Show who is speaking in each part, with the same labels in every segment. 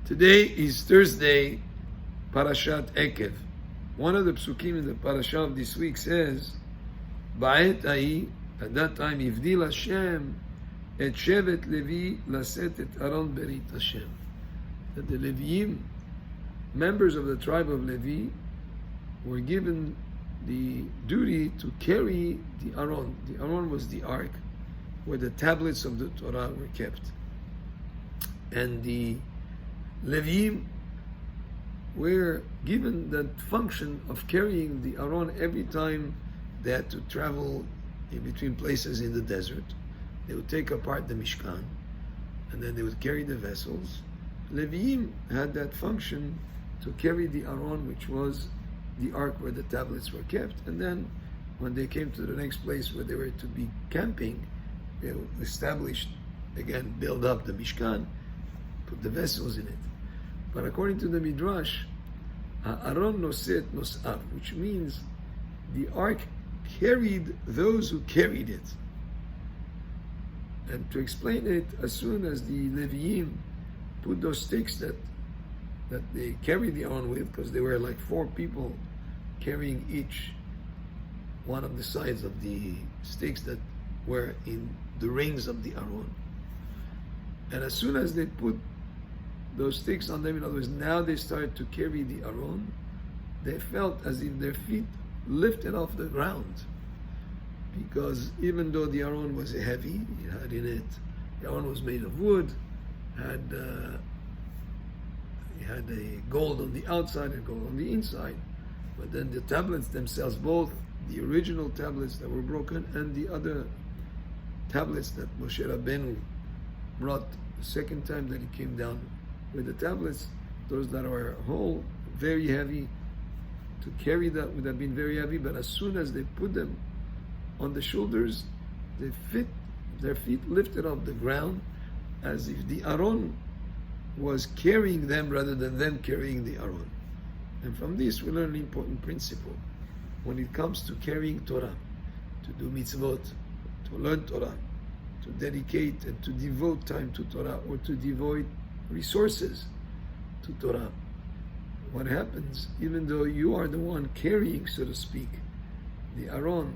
Speaker 1: Today is Thursday, Parashat Ekev. One of the psukim in the parasha of this week says, "Ba'et ha'i," at that time, "Ivdil Hashem et shevet Levi laset et Aron berit Hashem." That the Leviim, members of the tribe of Levi, were given the duty to carry the Aron. The Aron was the Ark, where the tablets of the Torah were kept. And the Leviim were given that function of carrying the Aron every time they had to travel in between places in the desert. They would take apart the Mishkan, and then they would carry the vessels. Leviim had that function to carry the Aron, which was the ark where the tablets were kept, and then when they came to the next place where they were to be camping, they established, again, build up the Mishkan, put the vessels in it. But according to the Midrash, Aron noset nos'av, which means the ark carried those who carried it. And to explain it, as soon as the Leviim put those sticks that they carried the Aron with, because there were like 4 people carrying each one of the sides of the sticks that were in the rings of the Aron. And as soon as they put those sticks on them, in other words, now they started to carry the Aron, they felt as if their feet lifted off the ground. Because even though the Aron was heavy, it had in it, the Aron was made of wood, had a gold on the outside and gold on the inside. But then the tablets themselves, both the original tablets that were broken and the other tablets that Moshe Rabbeinu brought the second time that he came down with the tablets, those that are whole, very heavy, to carry that would have been very heavy, but as soon as they put them on the shoulders, their feet lifted off the ground as if the Aron was carrying them rather than them carrying the Aron. And from this we learn an important principle. When it comes to carrying Torah, to do mitzvot, to learn Torah, to dedicate and to devote time to Torah, or to devote resources to Torah, what happens, even though you are the one carrying, so to speak, the Aron,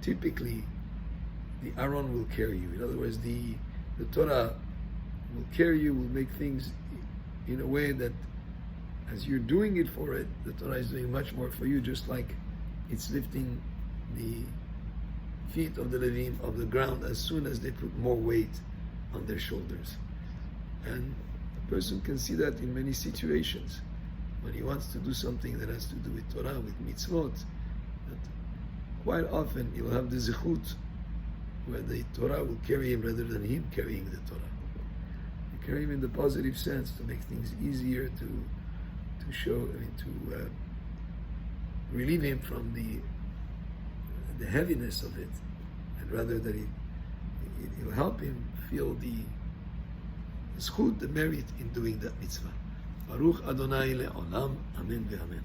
Speaker 1: typically the Aron will carry you. In other words, the Torah will carry you, will make things in a way that as you're doing it for it, the Torah is doing much more for you, just like it's lifting the feet of the Levim of the ground as soon as they put more weight on their shoulders. And a person can see that in many situations. When he wants to do something that has to do with Torah, with mitzvot, that quite often he'll have the zechut where the Torah will carry him rather than him carrying the Torah. You carry him in the positive sense to make things easier, to relieve him from the heaviness of it, and rather that it will help him feel the zchut, the merit in doing that mitzvah. Baruch Adonai le'olam, amen ve'amen.